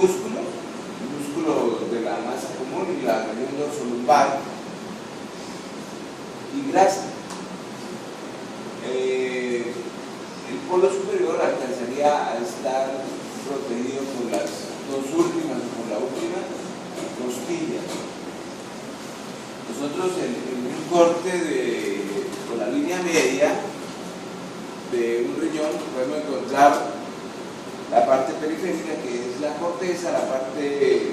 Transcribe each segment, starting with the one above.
el músculo de la masa común y la región dorsolumbar, y grasa. El polo superior alcanzaría a estar protegido por las dos últimas, por la última costilla. Nosotros en un corte con la línea media de un riñón podemos encontrar la parte periférica, que es la corteza, la parte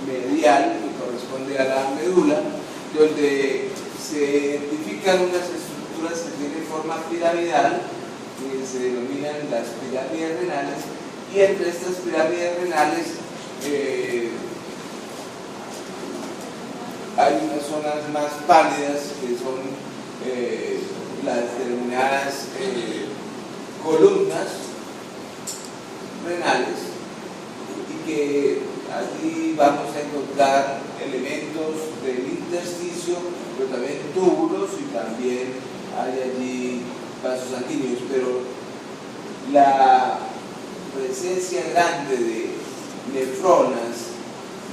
medial, que corresponde a la médula, donde se identifican unas estructuras que tienen forma piramidal, que se denominan las pirámides renales, y entre estas pirámides renales hay unas zonas más pálidas que son las denominadas columnas renales, y que allí vamos a encontrar elementos del intersticio, pero también túbulos, y también hay allí vasos sanguíneos, pero la presencia grande de nefronas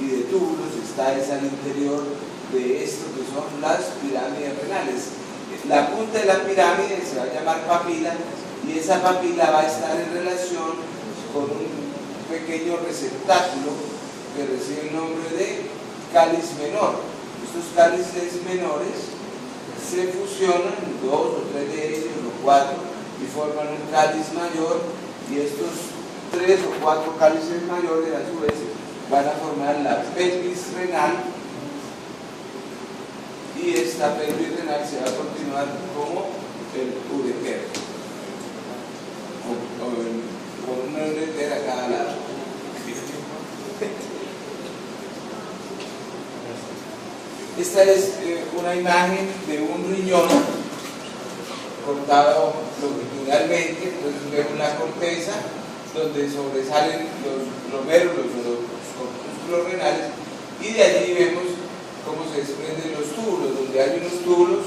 y de túbulos está al interior de esto que son las pirámides renales. La punta de la pirámide se va a llamar papila, y esa papila va a estar en relación con un pequeño receptáculo que recibe el nombre de cáliz menor. Estos cálices menores se fusionan, 2 o 3 de ellos, o 4, y forman un cáliz mayor, y estos 3 o 4 cálices mayores a su vez van a formar la pelvis renal, y esta pelvis renal se va a continuar como el ureter, con una ureter a cada lado. Esta es una imagen de un riñón cortado longitudinalmente. Entonces vemos la corteza, donde sobresalen los glomérulos o los corpúsculos renales, y de allí vemos cómo se desprenden los túbulos, donde hay unos túbulos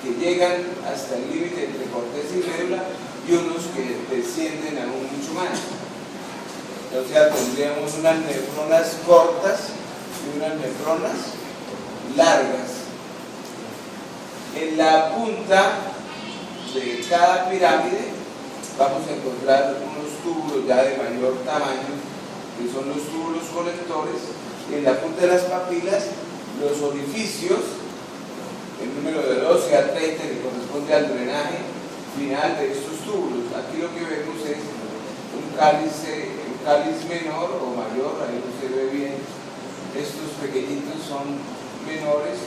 que llegan hasta el límite entre corteza y médula, y unos que descienden aún mucho más. Entonces tendríamos unas nefronas cortas y unas nefronas largas. En la punta de cada pirámide vamos a encontrar unos túbulos ya de mayor tamaño, que son los túbulos colectores, y en la punta de las papilas los orificios, el número de 12 a 30, que corresponde al drenaje final de estos túbulos. Aquí lo que vemos es un cáliz menor o mayor, ahí no se ve bien. Estos pequeñitos son menores,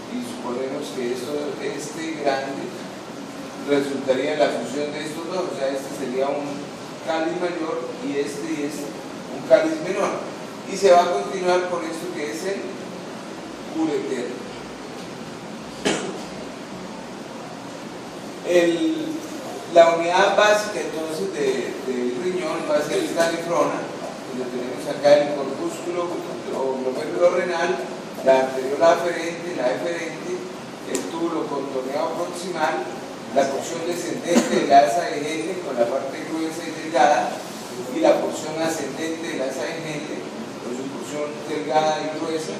y suponemos que este grande resultaría en la fusión de estos dos, o sea, este sería un cáliz mayor y este un cáliz menor, y se va a continuar con esto que es el ureter. La unidad básica entonces del riñón va a ser esta nefrona, donde tenemos acá el corpúsculo o glomérulo renal, la arteriola aferente, la eferente, el túbulo contorneado proximal, la porción descendente de la asa de Henle con la parte gruesa y delgada, y la porción ascendente de la asa de Henle con su porción delgada y gruesa,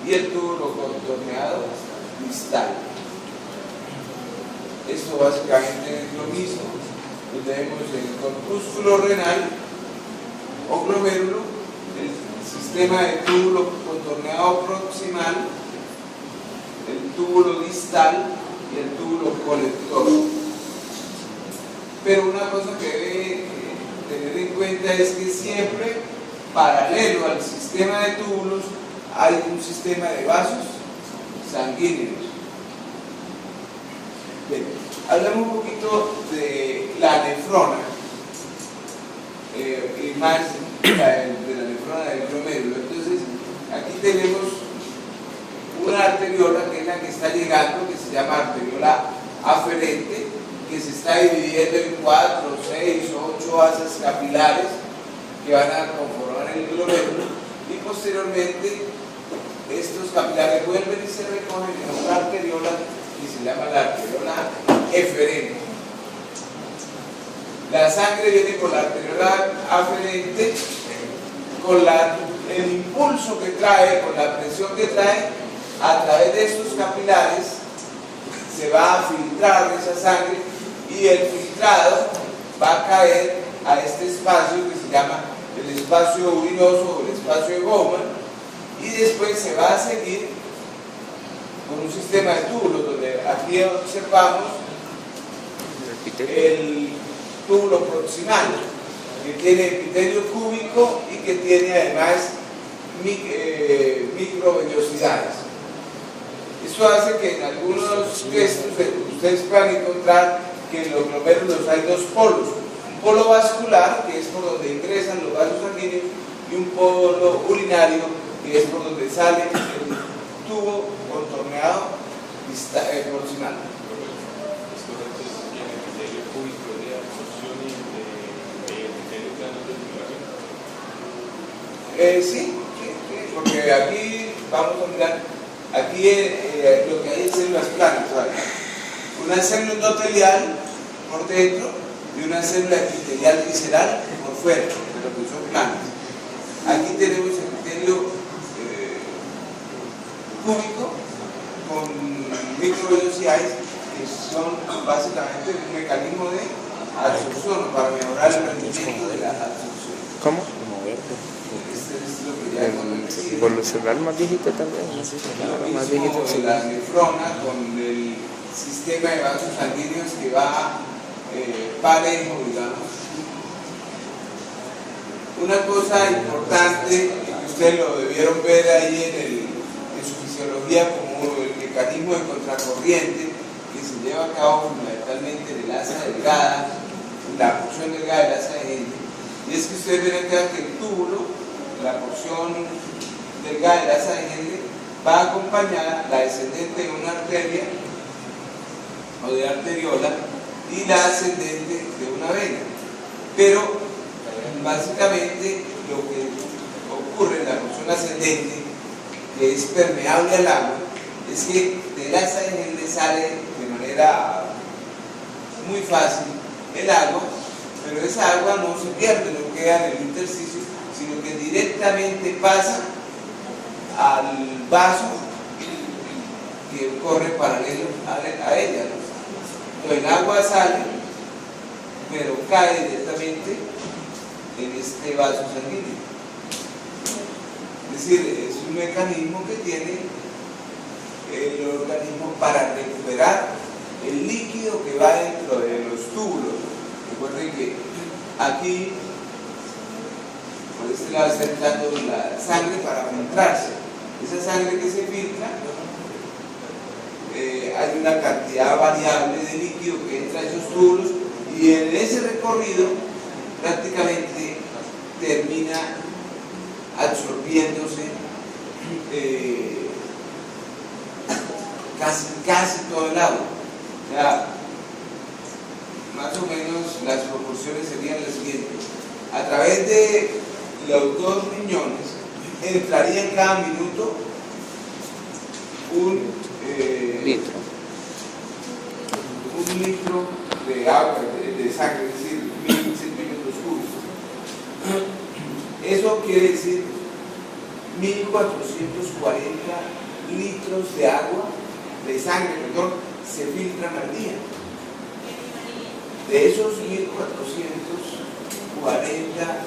y el túbulo contorneado distal. Esto básicamente es lo mismo. Tenemos el corpúsculo renal o glomérulo, el sistema de túbulo contorneado proximal, el túbulo distal y el túbulo colector. Pero una cosa que debe tener en cuenta es que siempre, paralelo al sistema de túbulos, hay un sistema de vasos sanguíneos. Bien, hablamos un poquito de la nefrona, y más de la nefrona del glomérulo. Entonces, aquí tenemos una arteriola, que es la que está llegando, que se llama arteriola aferente, que se está dividiendo en 4, 6 o 8 asas capilares que van a conformar el glomérulo, y posteriormente estos capilares vuelven y se recogen en otra arteriola que se llama la arteriola eferente. La sangre viene por la arteriola aferente, con el impulso que trae, con la presión que trae, a través de estos capilares se va a filtrar esa sangre y el filtrado va a caer a este espacio que se llama el espacio urinoso o el espacio de Bowman, y después se va a seguir con un sistema de túbulos donde aquí observamos el túbulo proximal, que tiene epitelio cúbico y que tiene además microvellosidades. Esto hace que en algunos textos ustedes puedan encontrar que en los glomérulos hay dos polos: un polo vascular, que es por donde ingresan los vasos sanguíneos, y un polo urinario, que es por donde sale el tubo contorneado proximal. Sí, porque aquí vamos a mirar, aquí lo que hay es células planas, ¿sabes? Una célula endotelial por dentro y una célula epitelial visceral por fuera, pero que son planas. Aquí tenemos el epitelio cúbico con microvellosidades, que son básicamente un mecanismo de absorción para mejorar el rendimiento de la absorción. ¿Cómo? Evolucionar más viejito también. Más viejito, la nefrona con el sistema de vasos sanguíneos que va parejo, digamos. Una cosa importante que ustedes lo debieron ver ahí en su fisiología como el mecanismo de contracorriente que se lleva a cabo fundamentalmente en el asa delgada, la porción delgada del asa de Henle, y es que ustedes ven acá que el túbulo, la porción delgada del asa de Henle, va acompañada, la descendente de una arteria o de arteriola y la ascendente de una vena. Pero básicamente lo que ocurre en la porción ascendente, que es permeable al agua, es que del asa de Henle sale de manera muy fácil el agua, pero esa agua no se pierde, no queda en el intersticio, sino que directamente pasa al vaso que corre paralelo a ella, ¿no? Entonces el agua sale, pero cae directamente en este vaso sanguíneo. Es decir, es un mecanismo que tiene el organismo para recuperar el líquido que va dentro de los túbulos. Recuerden que aquí, por este lado, está entrando la sangre para filtrarse. Esa sangre que se filtra, hay una cantidad variable de líquido que entra a esos túbulos, y en ese recorrido prácticamente termina absorbiéndose casi todo el agua. O sea, más o menos las proporciones serían las siguientes: a través de los dos riñones entraría en cada minuto un litro de agua, de sangre, es decir, 1000 centímetros cúbicos. Eso quiere decir 1440 litros de agua, de sangre, perdón, se filtran al día. De esos 1440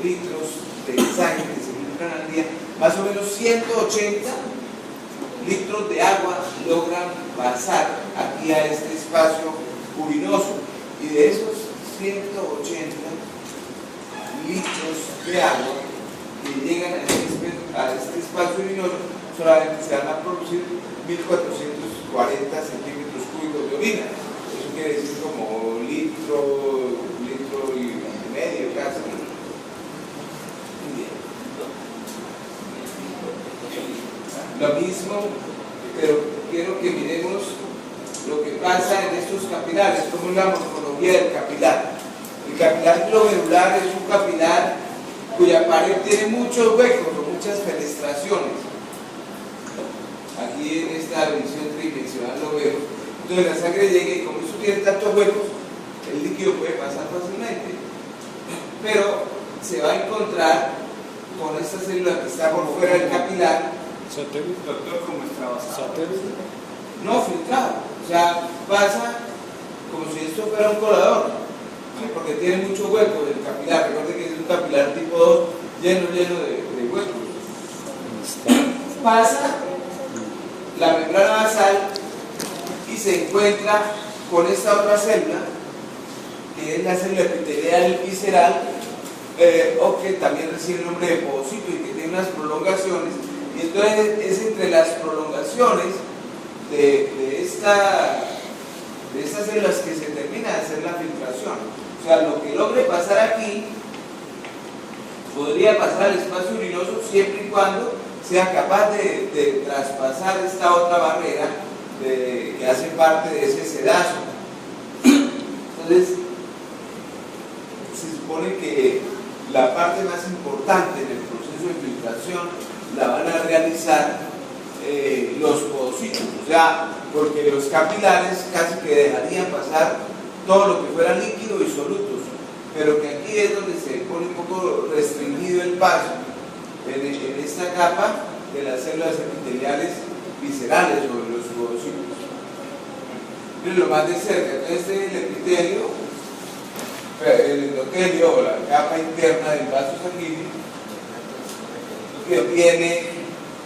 litros de sangre que se filtran al día, más o menos 180 litros de agua logran pasar aquí a este espacio urinoso, y de esos 180 litros de agua que llegan a este espacio urinoso, solamente se van a producir 1440 centímetros cúbicos de orina. Eso quiere decir como litro y medio casi. Lo mismo, pero quiero que miremos lo que pasa en estos capilares, como es la morfología del capilar. El capilar glomerular es un capilar cuya pared tiene muchos huecos o muchas fenestraciones. Aquí en esta visión tridimensional lo vemos. Entonces la sangre llega, y como eso tiene tantos huecos, el líquido puede pasar fácilmente. Pero se va a encontrar con esta célula que está por fuera del capilar. Satélite. Doctor, ¿cómo está basado? Satélite. No filtrado, o sea, pasa como si esto fuera un colador, ¿sí? Porque tiene mucho hueco del capilar. Recuerden que es un capilar tipo 2 lleno de huecos. Pasa la membrana basal y se encuentra con esta otra célula, que es la célula epitelial visceral, o que también recibe el nombre de podocito y que tiene unas prolongaciones. Y entonces es entre las prolongaciones de estas células que se termina de hacer la filtración. O sea, lo que logre pasar aquí podría pasar al espacio urinoso siempre y cuando sea capaz de traspasar esta otra barrera que hace parte de ese sedazo. Entonces, se supone que la parte más importante en el proceso de filtración la van a realizar los podocitos, o sea, porque los capilares casi que dejarían pasar todo lo que fuera líquido y solutos, pero que aquí es donde se pone un poco restringido el paso en esta capa de las células epiteliales viscerales o de los podocitos. Miren lo más de cerca. Entonces este es el epitelio, el endotelio o la capa interna del vaso sanguíneo, que tiene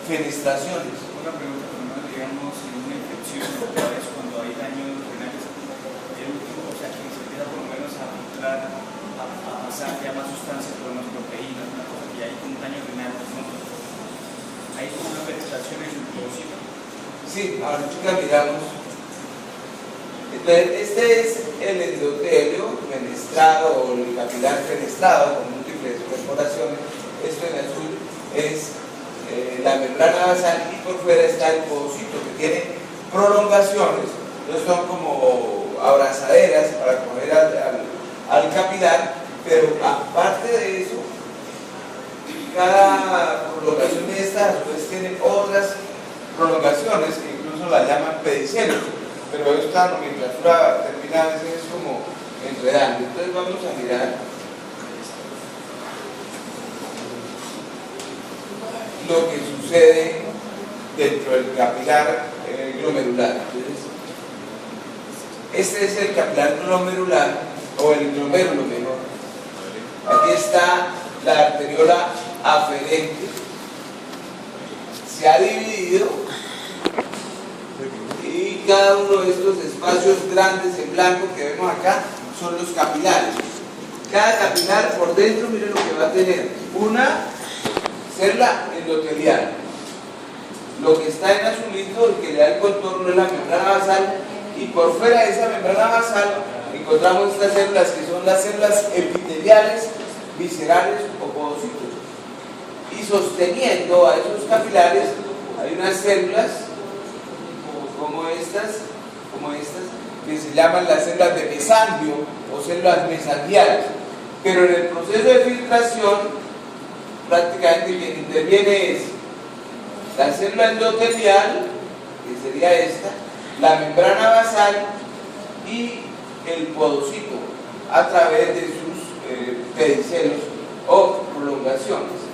fenestraciones. Una pregunta, digamos, en una infección, otra vez cuando hay daños renales, o sea, que se empieza por lo menos a filtrar, a pasar ya más sustancias, por unas proteínas, una cosa que ya hay un daño renal, ¿no? Hay una fenestración en el podocito. Sí, ahora chicas miramos. Entonces, este es el endotelio fenestrado o el capilar fenestrado con múltiples perforaciones. Esto en azul es la membrana basal y por fuera está el podocito que tiene prolongaciones. No son como abrazaderas para coger al capilar, pero aparte de eso, cada prolongación de estas pues tiene otras prolongaciones que incluso la llaman pedicelos, pero esta nomenclatura termina a veces como enredando. Entonces vamos a mirar lo que sucede dentro del capilar glomerular. Entonces, este es el capilar glomerular o el glomérulo mejor. Aquí está la arteriola aferente, se ha dividido y cada uno de estos espacios grandes en blanco que vemos acá son los capilares. Cada capilar por dentro, miren lo que va a tener: una célula endotelial. Lo que está en azulito, el que le da el contorno, es la membrana basal, y por fuera de esa membrana basal encontramos estas células que son las células epiteliales viscerales o podocitos. Y sosteniendo a esos capilares hay unas células como estas, que se llaman las células de mesandio o células mesangiales. Pero en el proceso de filtración, prácticamente quien interviene es la célula endotelial, que sería esta, la membrana basal y el podocito a través de sus pedicelos o prolongaciones.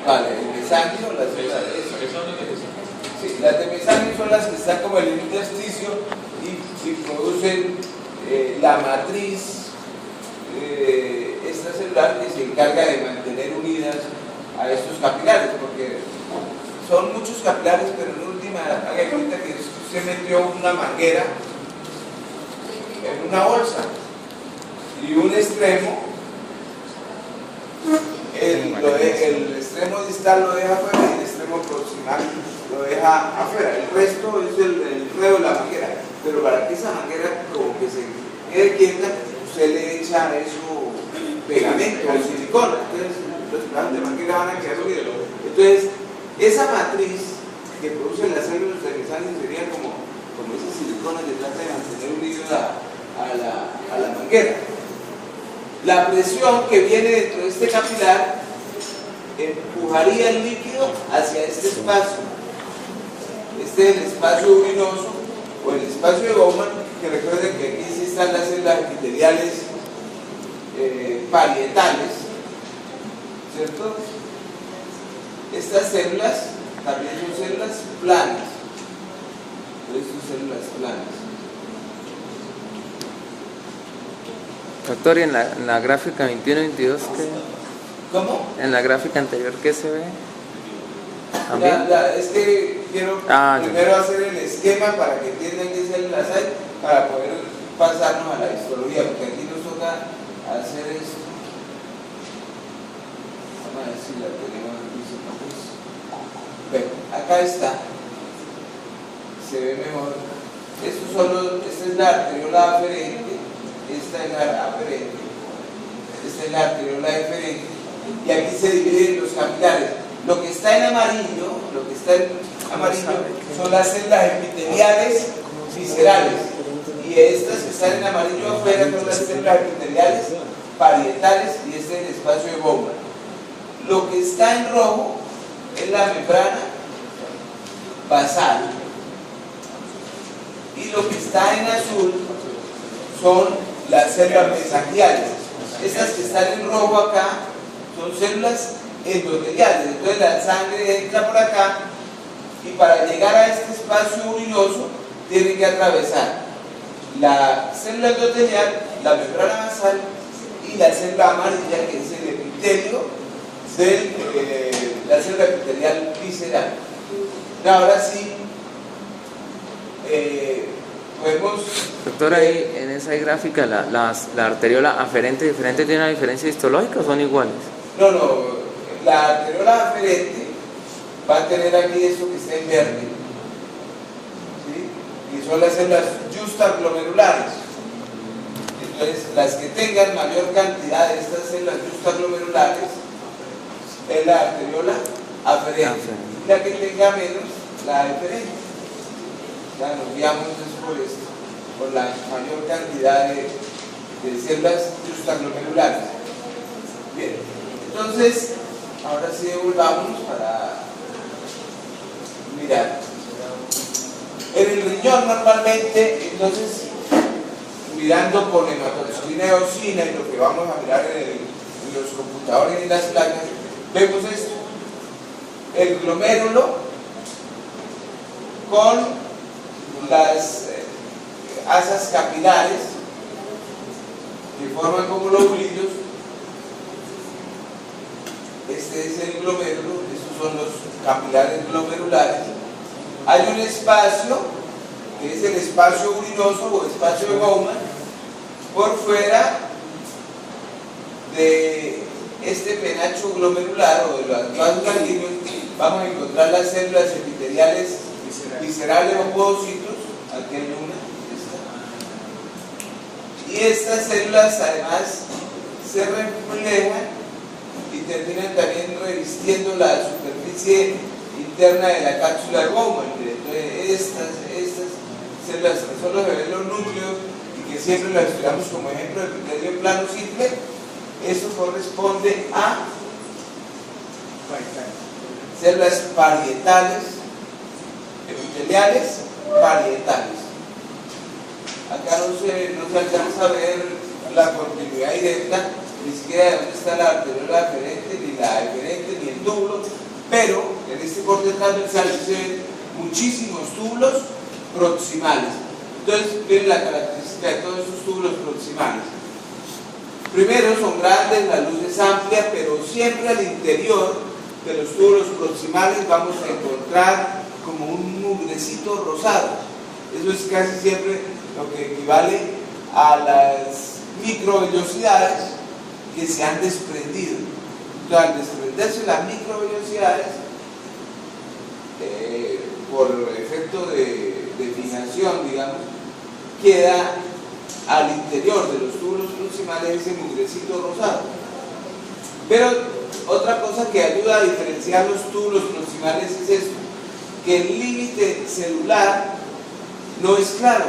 Vale, el mesanio, las células. Sí, las de mesanio son las que están como en el intersticio y producen la matriz extracelular que se encarga de mantener unidas a estos capilares, porque son muchos capilares, pero en última, haga cuenta que usted metió una manguera en una bolsa y un extremo, el extremo distal lo deja afuera y el extremo proximal lo deja afuera. El resto es el ruedo de la manguera, pero para que esa manguera como que se quede quieta, usted le echa a eso pegamento o silicona. Entonces los planos de manguera van a quedar unidos. Entonces esa matriz que producen las células de mesanio sería como esas siliconas que trata de mantener unidos a la manguera. La presión que viene dentro de este capilar empujaría el líquido hacia este espacio. Este es el espacio urinoso o el espacio de Bowman, que recuerden que aquí sí están las células epiteliales parietales, ¿cierto? Estas células también son células planas. Entonces son células planas. Doctor, ¿y en la gráfica 21-22 qué? ¿Cómo? En la gráfica anterior, ¿qué se ve? ¿También? Es que quiero primero hacer el esquema para que entiendan qué células hay, para poder pasarnos a la histología, porque aquí nos toca hacer esto. Vamos a ver si la tenemos aquí. Bueno, acá está. Se ve mejor. Esta es la arteriola aferente, esta es la aferente, esta es la arteriola deferente, y aquí se dividen los capilares. Lo que está en amarillo, son las células epiteliales viscerales, y estas que están en amarillo afuera son las células epiteliales parietales, y este es el espacio de Bowman. Lo que está en rojo es la membrana basal, y lo que está en azul son las células mesangiales. Estas que están en rojo acá son células endoteliales. Entonces la sangre entra por acá, y para llegar a este espacio urinoso tiene que atravesar la célula endotelial, la membrana basal y la célula amarilla, que es el epitelio de la célula epitelial visceral. Ahora sí podemos... Doctor, ahí en esa gráfica la arteriola aferente y diferente tiene una diferencia histológica o son iguales? No, la arteriola aferente va a tener aquí esto que está en verde, ¿sí? Y son las células justaglomerulares. Entonces, las que tengan mayor cantidad de estas células justaglomerulares es la arteriola aferente. La que tenga menos, la deferente. Ya nos guiamos por esto, por la mayor cantidad de células justaglomerulares. Bien, entonces, ahora sí devolvamos para mirar. En el riñón normalmente, entonces, mirando por hematoxilina y eosina, y lo que vamos a mirar en los computadores y las placas, vemos esto: el glomérulo con las asas capilares que forman como lobulillos. Este es el glomérulo, estos son los capilares glomerulares. Hay un espacio que es el espacio urinoso o espacio de Bowman por fuera de este penacho glomerular o de los vasos sanguíneos. Vamos a encontrar las células epiteliales viscerales o podocitos. Aquí hay una, esta. Y estas células además se reflejan y terminan también revistiendo la superficie interna de la cápsula de Bowman. Entonces estas células que solo se ven los núcleos y que siempre las estudiamos como ejemplo de epitelio plano simple, eso corresponde a células parietales, epiteliales parietales. Acá no se alcanza a ver la continuidad directa, ni siquiera de dónde está la arteriola aferente, ni la eferente, ni el túbulo, pero en este corte transversal se ven muchísimos túbulos proximales. Entonces, miren la característica de todos estos túbulos proximales. Primero, son grandes, la luz es amplia, pero siempre al interior de los túbulos proximales vamos a encontrar como un mugrecito rosado. Eso es casi siempre lo que equivale a las microvellosidades que se han desprendido. Entonces, al desprenderse las microvellosidades, por efecto de fijación, digamos, queda al interior de los túbulos proximales ese mugrecito rosado. Pero otra cosa que ayuda a diferenciar los túbulos proximales es esto, que el límite celular no es claro.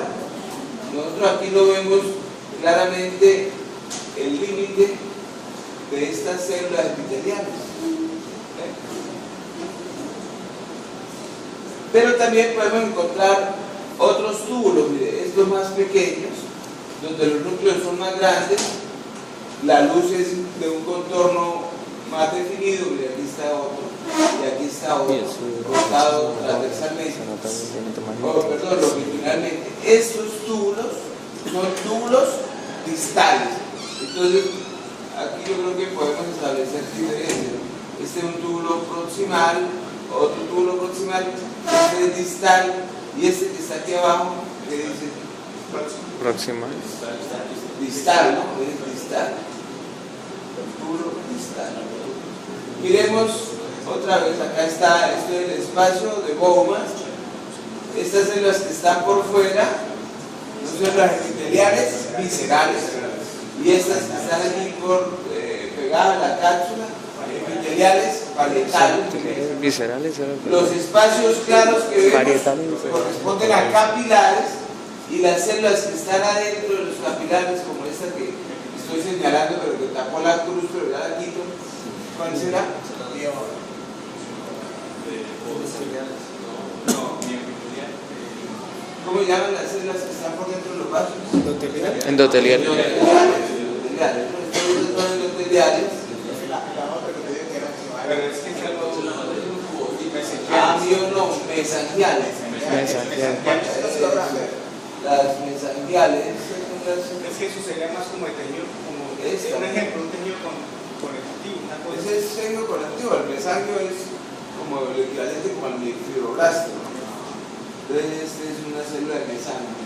Nosotros aquí lo vemos claramente, el límite de estas células epiteliales. Pero también podemos encontrar otros túbulos, mire, estos más pequeños, donde los núcleos son más grandes, la luz es de un contorno más definido, y aquí está otro, y aquí está otro, cortado transversalmente, perdón, longitudinalmente. Estos túbulos son túbulos distales. Entonces, aquí yo creo que podemos establecer diferencias. Este es un túbulo proximal, otro túbulo proximal, este es distal, y este que está aquí abajo, que dice Proximal. distal, ¿no? Es distal. Túbulo distal. Miremos otra vez, acá está, esto es el espacio de Bowman. Estas células que están por fuera son células epiteliales viscerales, y estas que están aquí pegadas a la cápsula, epiteliales parietales. Viscerales. Los espacios claros que vemos Parietales. corresponden a capilares, y las células que están adentro de los capilares, como esta que estoy señalando, pero que tapó la cruz, pero ya la quito, ¿cuál será? ¿Cómo llaman las células que están por dentro de los vasos? Endotelial. Endoteliales. Estos son endoteliales. Mesangiales. Las mesangiales. Es que eso sería más como el tejido, como un ejemplo, un tejido conectivo, una cosa. Ese es tejido conectivo, el mesangio es como el equivalente como al fibroblasto, ¿no? Entonces esta es una célula de mesangio.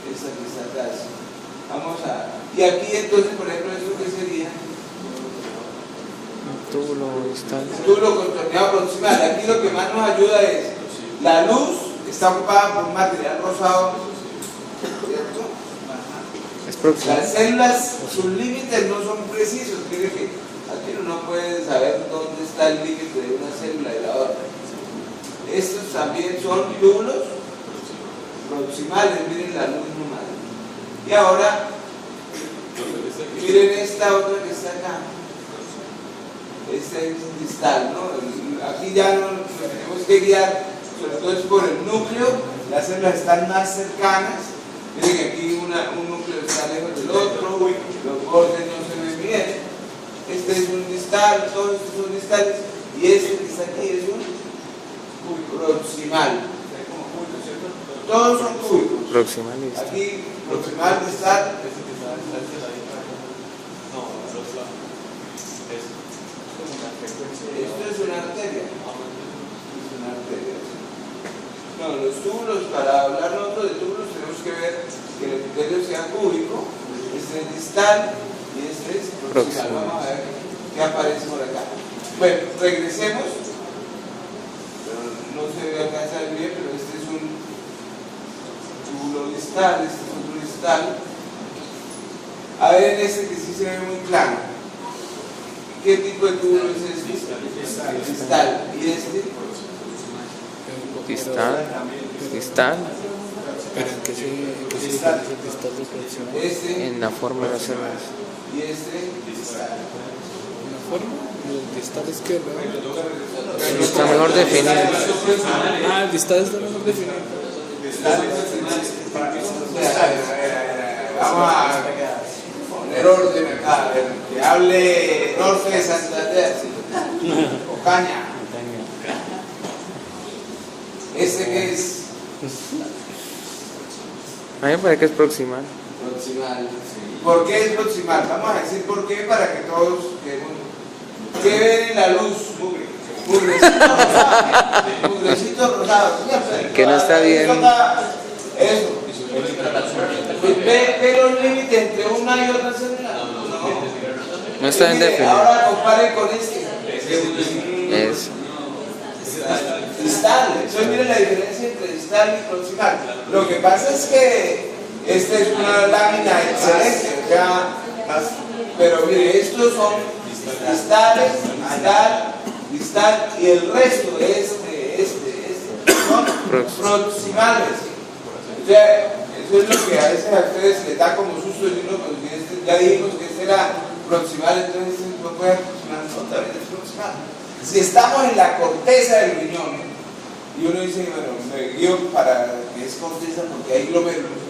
Esta que está atrás. Vamos a... Y aquí entonces, por ejemplo, ¿esto qué sería? Túbulo distal. Túbulo contorneado proximal. Aquí lo que más nos ayuda es la luz está ocupada por un material rosado, ¿cierto? Es proximal. Las células, sus límites no son precisos. Mire que aquí uno no puede saber dónde está el límite de una célula y la otra. Estos también son túbulos proximales. Miren la luz nomás. Y ahora miren esta otra que está acá. Este es distal, ¿no? Aquí ya nos tenemos que guiar, sobre todo es por el núcleo. Las células están más cercanas. Miren que aquí un núcleo está lejos del otro, los bordes no se ven bien. Este es un distal, todos estos son distales, y este que está aquí es un proximal. Todos son cúbicos. Proximal y distal. Aquí, proximal, distal. Esto es una arteria. Es una arteria. No, los túbulos, para hablar nosotros de túbulos, tenemos que ver que el epitelio sea cúbico. Este es distal y este es proximal. Vamos a ver qué aparece por acá. Bueno, regresemos. Pero no se alcanza a ver bien, pero este es un túbulo distal, este es otro distal. A ver en este que sí se ve muy claro. ¿Qué tipo de túbulo es este? Distal. ¿Y este? Distal. ¿Pero en qué se distal de proximal? Este. En la forma de las células. ¿Y este? Distal. ¿Una forma? ¿El distal izquierdo? Está mejor definido. Ah, el distal está mejor definido. Vamos a poner orden acá, que hable norte de Santander, Ocaña. ¿Este qué es? A mí me parece que es proximal. Proximal. ¿Por qué es proximal? Vamos a decir por qué para que todos quedemos. ¿Qué ven en la luz? Mugrecito rosado. Mugrecito rosado. Que no está bien. Eso. ¿Ve los límites entre una y otra célula? No está bien definido. Ahora compare con este. Es. Distal. Entonces miren la diferencia entre distal y proximal. Lo que pasa es que esta es una lámina excelente, o sea, pero mire, estos son distales, distal, y el resto de son proximales. O sea, eso es lo que a veces a ustedes les da como susto, y uno, pues, ya dijimos que este era proximal, entonces no puede aproximar, no, también es proximal. Si estamos en la corteza del riñón, y uno dice, bueno, me guío para que es corteza porque hay glomérulos.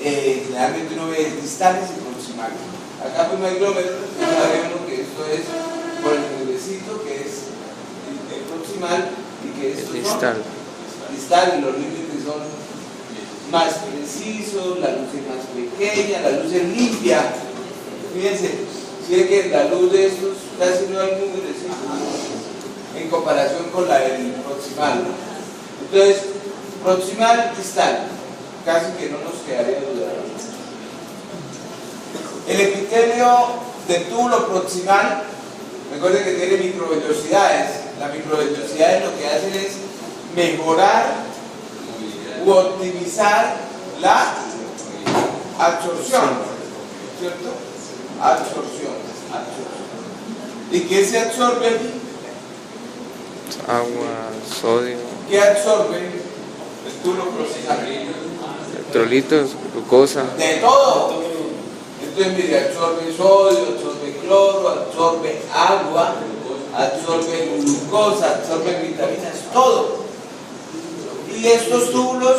generalmente uno ve distales y proximales. Acá pues no hay glómerulos, sabemos que esto es por el nervecito, que es el proximal, y que estos distal. son distal, los límites son más precisos, la luz es más pequeña, la luz es limpia. Fíjense, si es que la luz de estos casi no hay números en comparación con la del proximal. Entonces, proximal, distal, casi que no nos quedaría duda. El epitelio del túbulo proximal, recuerden que tiene microvellosidades. Las microvellosidades lo que hacen es mejorar u optimizar la absorción, ¿cierto? Absorción. ¿Y qué se absorbe aquí? Agua, sodio, ¿Qué absorbe el túbulo proximal? electrolitos, glucosa. De todo. Entonces, mire, absorbe sodio, absorbe cloro, absorbe agua, absorbe glucosa, absorbe vitaminas, todo. Y estos túbulos,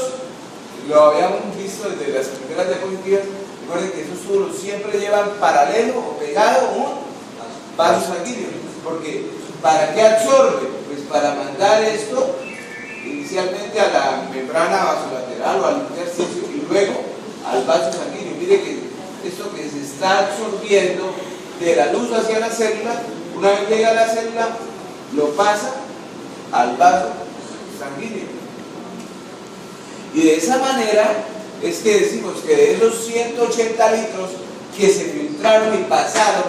lo habíamos visto desde las primeras diapositivas, recuerden que esos túbulos siempre llevan paralelo o pegado un vaso sanguíneo. Porque, ¿para qué absorbe? Pues para mandar esto inicialmente a la membrana vasolateral o al intersticio y luego al vaso sanguíneo. Mire que esto que se está absorbiendo de la luz hacia la célula, una vez llega a la célula, lo pasa al vaso sanguíneo. Y de esa manera es que decimos que de esos 180 litros que se filtraron y pasaron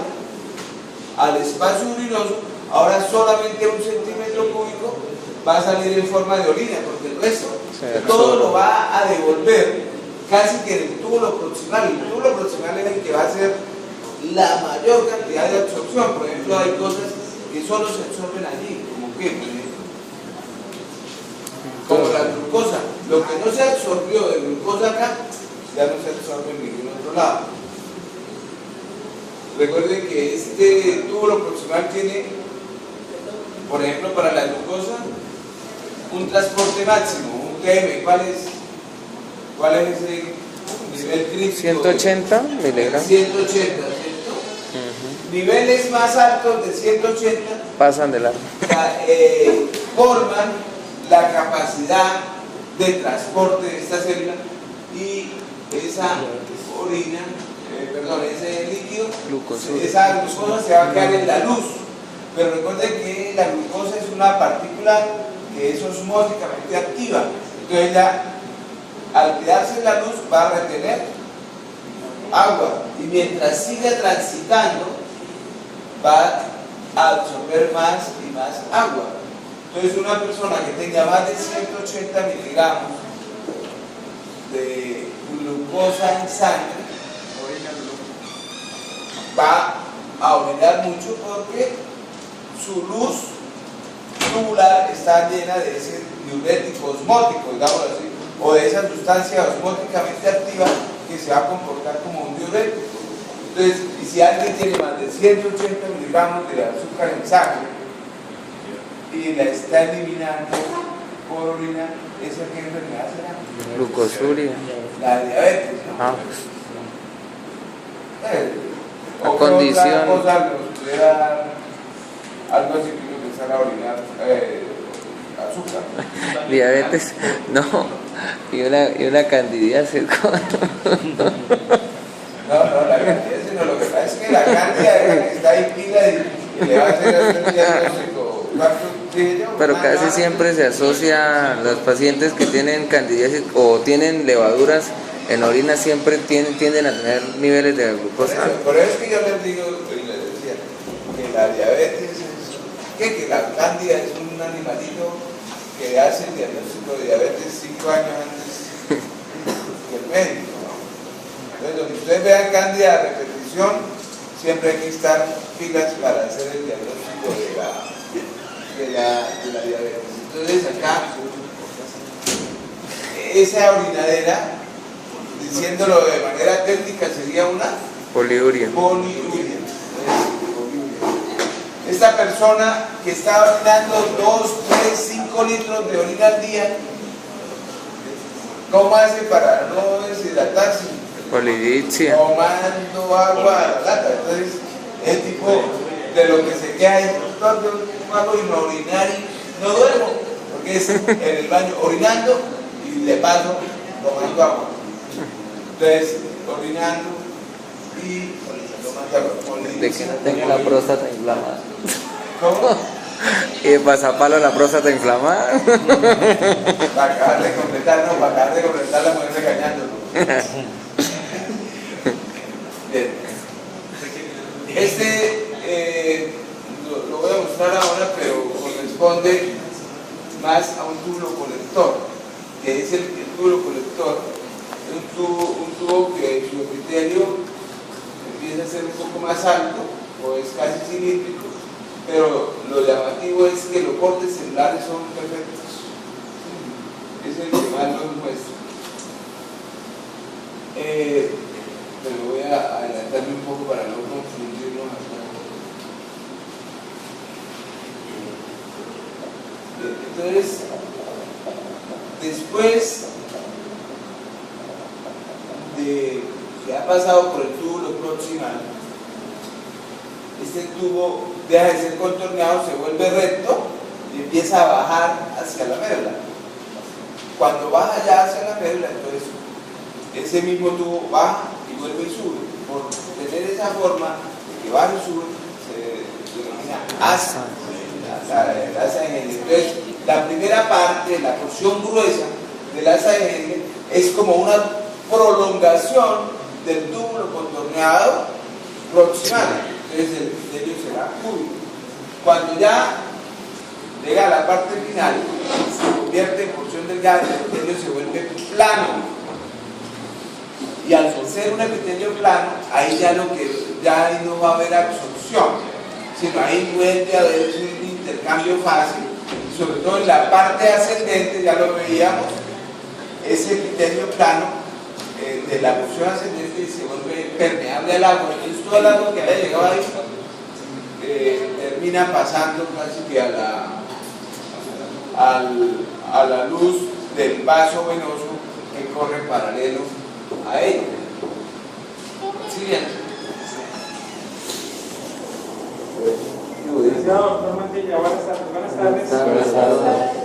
al espacio urinoso, ahora solamente 1 centímetro cúbico va a salir en forma de orina, porque el resto todo lo va a devolver casi que en el túbulo proximal. El túbulo proximal es el que va a hacer la mayor cantidad de absorción. Por ejemplo, hay cosas que solo se absorben allí, como que, por ejemplo, como la glucosa. Lo que no se absorbió de glucosa acá, ya no se absorbe en ningún otro lado. Recuerden que este túbulo proximal tiene, por ejemplo, para la glucosa, un transporte máximo, un TM. ¿Cuál es ese nivel crítico? 180 miligramos. 180, ¿cierto? Niveles más altos de 180 Pasan de largo. forman la capacidad de transporte de esta célula y esa orina, ese líquido, esa glucosa se va a quedar en la luz. Pero recuerden que la glucosa es una partícula que es osmóticamente activa. Entonces ya, al quedarse en la luz, va a retener agua y mientras siga transitando va a absorber más y más agua. Entonces una persona que tenga más de 180 miligramos de glucosa en sangre va a orinar mucho porque su luz tubular está llena de ese diurético osmótico, digámoslo así, o de esa sustancia osmóticamente activa que se va a comportar como un diurético. Entonces, y si alguien tiene más de 180 miligramos de azúcar en sangre y la está eliminando por orina, ¿esa qué enfermedad será? Glucosuria. La diabetes, ¿no? Ah. O condición. otra cosa nos pudiera dar algo así que empezar a orinar azúcar. Diabetes, no. Y una candidiasis. No, la candidiasis no, lo que pasa es que la cándida es la que está ahí pila y le va a hacer el diagnóstico. Pero casi siempre se asocia a los pacientes que tienen candidiasis o tienen levaduras en orina, siempre tienden a tener niveles de glucosa. Por eso es que yo les digo, y les decía, que la diabetes es, que la cándida es un animalito que hace el diagnóstico de diabetes 5 años antes que el médico, ¿no? Entonces, donde ustedes vean cándida a repetición, siempre hay que estar pilas para hacer el diagnóstico de la diabetes. Entonces, acá, esa orinadera, diciéndolo de manera técnica, sería una Poliuria. poliuria. Esta persona que está orinando 2, 3, 5 litros de orina al día, ¿cómo hace para no deshidratarse? polidipsia. tomando agua a la lata. Entonces, es tipo de lo que se queda ahí, hago y no orinar y no duermo, porque es en el baño orinando y de paso tomando agua. Entonces, orinando y tomando agua. De que no tenga la próstata inflamada. ¿Cómo? Y de pasapalo la próstata inflamada. Para acabar de completar, no, para acabar de completar la mujer regañándolo. Bien. Lo voy a mostrar ahora, pero corresponde más a un túbulo colector, que es el túbulo colector, es un tubo que su epitelio empieza a ser un poco más alto, o es casi cilíndrico, pero lo llamativo es que los cortes celulares son perfectos. Es el que más nos muestra. Pero voy a adelantarme un poco para no confundirnos acá. Entonces, después de que ha pasado por el túbulo proximal, este tubo deja de ser contorneado, se vuelve recto y empieza a bajar hacia la médula. Cuando baja ya hacia la médula, entonces ese mismo tubo baja y vuelve y sube. Por tener esa forma de que baja y sube, se denomina asa. El asa de Henle. Entonces, la primera parte, la porción gruesa del asa de Henle, es como una prolongación del túbulo contorneado proximal. Entonces, el epitelio será cúbico. Cuando ya llega a la parte final, se convierte en porción delgada, el epitelio se vuelve plano. Y al ser un epitelio plano, ahí ya ahí no va a haber absorción, sino ahí vuelve a haber un intercambio fácil, sobre todo en la parte ascendente, ya lo veíamos, ese epitelio plano de la porción ascendente se vuelve permeable al agua, entonces todo el agua que haya llegado ahí termina pasando casi que a la luz del vaso venoso que corre paralelo a ello. Siguiente. Licenciado Doctor Mantilla, buenas tardes. Buenas tardes.